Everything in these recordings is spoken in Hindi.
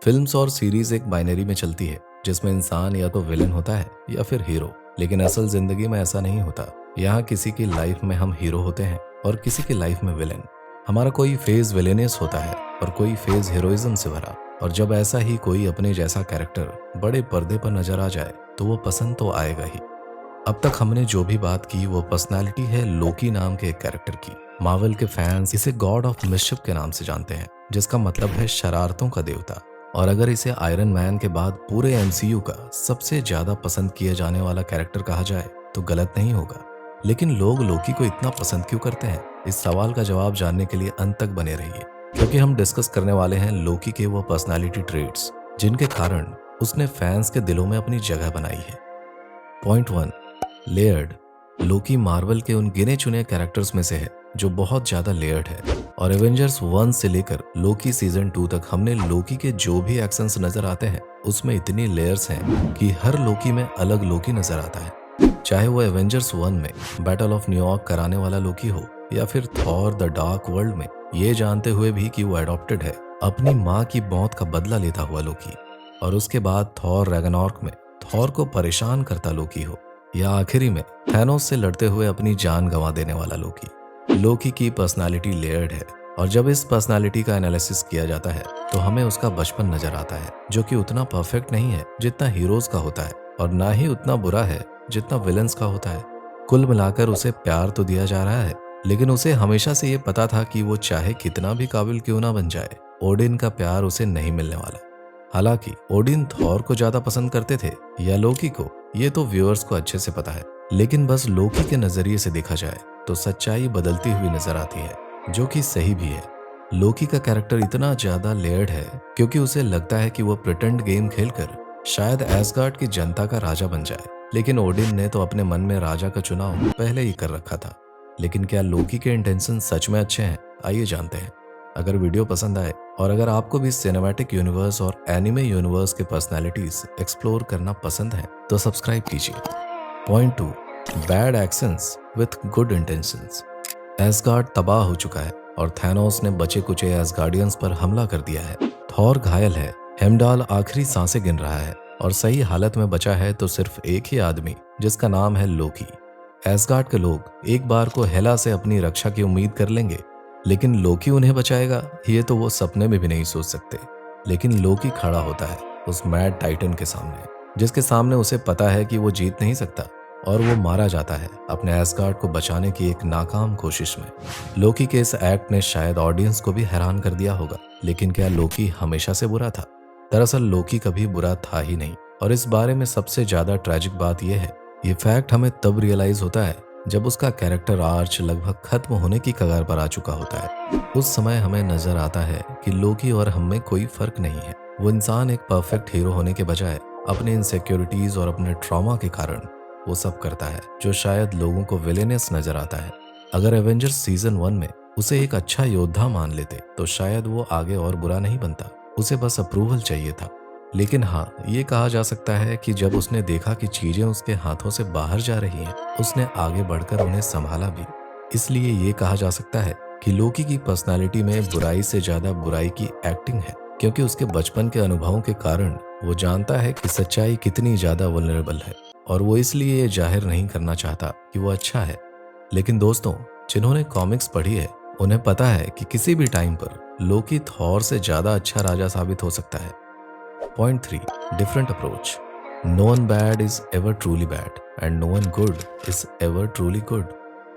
फिल्म्स और सीरीज एक बाइनरी में चलती है जिसमें इंसान या तो विलेन होता है या फिर हीरो। लेकिन असल जिंदगी में ऐसा नहीं होता। यहाँ किसी की लाइफ में हम हीरो होते हैं और किसी की लाइफ में विलेन। हमारा कोई फेज विलेनियस होता है और कोई फेज हीरोइज्म से भरा। और जब ऐसा ही कोई अपने जैसा कैरेक्टर बड़े पर्दे पर नजर आ जाए तो वो पसंद तो आएगा ही। अब तक हमने जो भी बात की वो पर्सनालिटी है लोकी नाम के एक कैरेक्टर की। मार्वल के फैंस इसे गॉड ऑफ मिसशिप के नाम से जानते हैं, जिसका मतलब है शरारतों का देवता। और अगर इसे आयरन मैन के बाद पूरे एमसीयू का सबसे ज्यादा पसंद किया जाने वाला कैरेक्टर कहा जाए तो गलत नहीं होगा। लेकिन लोग लोकी को इतना पसंद क्यों करते हैं? इस सवाल का जवाब जानने के लिए अंत तक बने रहिए, क्योंकि हम डिस्कस करने वाले हैं लोकी के वो पर्सनालिटी ट्रेट्स जिनके कारण उसने फैंस के दिलों में अपनी जगह बनाई है। Point 1, layered. लोकी मार्वल के उन गिने चुने कैरेक्टर्स में से है जो बहुत ज्यादा लेयर्ड है। और एवेंजर्स 1 से लेकर लोकी सीजन 2 तक हमने लोकी के जो भी एक्शंस नजर आते हैं उसमें इतनी लेयर्स हैं कि हर लोकी में अलग लोकी नजर आता है। चाहे वो एवेंजर्स 1 में बैटल ऑफ न्यूयॉर्क कराने वाला लोकी हो या फिर थॉर द डार्क वर्ल्ड में ये जानते हुए भी कि वो एडॉप्टेड है अपनी माँ की मौत का बदला लेता हुआ लोकी, और उसके बाद थॉर रैग्नारॉक में थॉर को परेशान करता लोकी हो, या आखिरी में थैनोस से लड़ते हुए अपनी जान गंवा देने वाला लोकी। लोकी की पर्सनालिटी लेयर्ड है और जब इस पर्सनालिटी का एनालिसिस किया जाता है तो हमें उसका बचपन नजर आता है, जो कि उतना परफेक्ट नहीं है जितना हीरोज का होता है और ना ही उतना बुरा है जितना विलन्स का होता है। कुल मिलाकर उसे प्यार तो दिया जा रहा है, लेकिन उसे हमेशा से ये पता था कि वो चाहे कितना भी काबिल क्यों ना बन जाए, ओडिन का प्यार उसे नहीं मिलने वाला। हालांकि ओडिन थॉर को ज्यादा पसंद करते थे या लोकी को, ये तो व्यूअर्स को अच्छे से पता है। लेकिन बस लोकी के नजरिए से देखा जाए तो सच्चाई बदलती हुई नजर आती है, जो कि सही भी है। लोकी का कैरेक्टर इतना ज्यादा लेयर्ड है क्योंकि उसे लगता है कि वो प्रिटेंड गेम खेलकर शायद एसगार्ड की जनता का राजा बन जाए। लेकिन ओडिन ने तो अपने मन में राजा का चुनाव पहले ही कर रखा था। लेकिन क्या लोकी के इंटेंशन सच में अच्छे हैं? आइए जानते हैं। अगर वीडियो पसंद आए और अगर आपको भी सिनेमैटिक यूनिवर्स और एनिमे यूनिवर्स के पर्सनालिटीज एक्सप्लोर करना पसंद है तो सब्सक्राइब कीजिए। Point 2, bad actions with good intentions. Ash gourd तबाह हो चुका है और थैनोस ने बचे कुचे एसगार्डियंस पर हमला कर दिया है। थॉर घायल है, हेमडाल आखिरी सांसें गिन रहा है और सही हालत में बचा है तो सिर्फ एक ही आदमी, जिसका नाम है लोकी। एसगार्ड के लोग एक बार को हेला से अपनी रक्षा की उम्मीद कर लेंगे, लेकिन लोकी उन्हें बचाएगा ये तो वो सपने में भी नहीं सोच सकते। लेकिन लोकी खड़ा होता है उस मैड टाइटन के सामने, जिसके सामने उसे पता है कि वो जीत नहीं सकता, और वो मारा जाता है अपने एसगार्ड को बचाने की एक नाकाम कोशिश में। लोकी के इस एक्ट ने शायद ऑडियंस को भी हैरान कर दिया होगा, लेकिन क्या लोकी हमेशा से बुरा था? दरअसल लोकी कभी बुरा था ही नहीं। और इस बारे में सबसे ज्यादा ट्रेजिक बात यह है, ये फैक्ट हमें तब रियलाइज होता है जब उसका कैरेक्टर आर्च लगभग खत्म होने की कगार पर आ चुका होता है। उस समय हमें नजर आता है कि लोकी और हम में कोई फर्क नहीं है। वो इंसान एक परफेक्ट हीरो होने के बजाय अपने इनसिक्योरिटीज और अपने ट्रॉमा के कारण वो सब करता है जो शायद लोगों को विलेनियस नजर आता है। अगर एवेंजर्स सीजन 1 में उसे एक अच्छा योद्धा मान लेते तो शायद वो आगे और बुरा नहीं बनता, उसे बस अप्रूवल चाहिए था। लेकिन हाँ, ये कहा जा सकता है कि जब उसने देखा कि चीजें उसके हाथों से बाहर जा रही हैं, उसने आगे बढ़कर उन्हें संभाला भी। इसलिए ये कहा जा सकता है कि लोकी की पर्सनालिटी में बुराई से ज्यादा बुराई की एक्टिंग है, क्योंकि उसके बचपन के अनुभवों के कारण वो जानता है कि सच्चाई कितनी ज्यादा वल्नरेबल है, और वो इसलिए ये जाहिर नहीं करना चाहता कि वो अच्छा है। लेकिन दोस्तों, जिन्होंने कॉमिक्स पढ़ी है उन्हें पता है कि किसी भी टाइम पर लोकी थॉर से ज्यादा अच्छा राजा साबित हो सकता है। Point 3, different approach. No one bad is ever truly bad and no one good is ever truly good.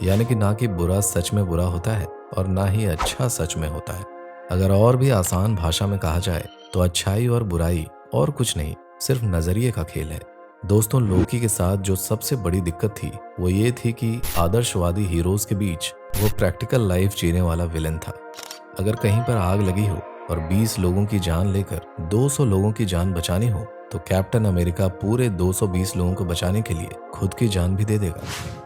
यानी कि ना कि बुरा सच में बुरा होता है और ना ही अच्छा सच में होता है। अगर और भी आसान भाषा में कहा जाए तो अच्छाई और बुराई और कुछ नहीं, सिर्फ नजरिए का खेल है। दोस्तों, लोकी के साथ जो सबसे बड़ी दिक्कत थी वो ये थी कि आदर्शवादी हीरोज के बीच वो प्रैक्टिकल लाइफ जीने वाला विलन था। अगर कहीं पर आग लगी हो और 20 लोगों की जान लेकर 200 लोगों की जान बचानी हो तो कैप्टन अमेरिका पूरे 220 लोगों को बचाने के लिए खुद की जान भी दे देगा।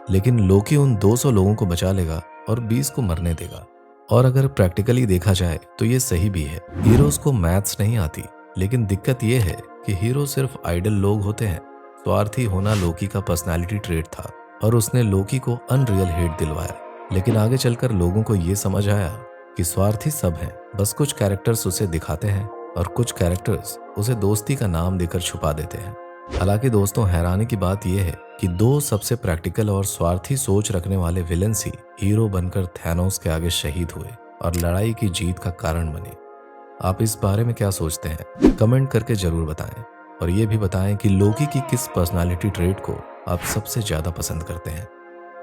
लेकिन लोकी उन 200 लोगों को बचा लेगा और 20 को मरने देगा। और अगर प्रैक्टिकली देखा जाए तो ये सही भी है। हीरोज को मैथ्स नहीं आती, लेकिन दिक्कत ये है कि हीरो सिर्फ आइडल लोग होते हैं। स्वार्थी होना लोकी का पर्सनैलिटी ट्रेट था और उसने लोकी को अनरियल हेट दिलवाया। लेकिन आगे चलकर लोगों को ये समझ आया कि स्वार्थी सब हैं, बस कुछ कैरेक्टर्स उसे दिखाते हैं और कुछ कैरेक्टर्स उसे दोस्ती का नाम देकर छुपा देते हैं। हालांकि दोस्तों, हैरानी की बात यह है कि दो सबसे प्रैक्टिकल और स्वार्थी सोच रखने वाले विलेंस ही हीरो बनकर थैनोस के आगे शहीद हुए और लड़ाई की जीत का कारण बने। आप इस बारे में क्या सोचते हैं? कमेंट करके जरूर बताएं। और ये भी बताएं कि लोकी की किस पर्सनालिटी ट्रेट को आप सबसे ज्यादा पसंद करते हैं।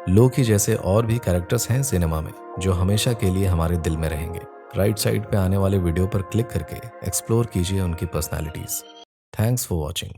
लोकी जैसे और भी कैरेक्टर्स हैं सिनेमा में जो हमेशा के लिए हमारे दिल में रहेंगे। राइट साइड पे आने वाले वीडियो पर क्लिक करके एक्सप्लोर कीजिए उनकी पर्सनालिटीज। Thanks for watching.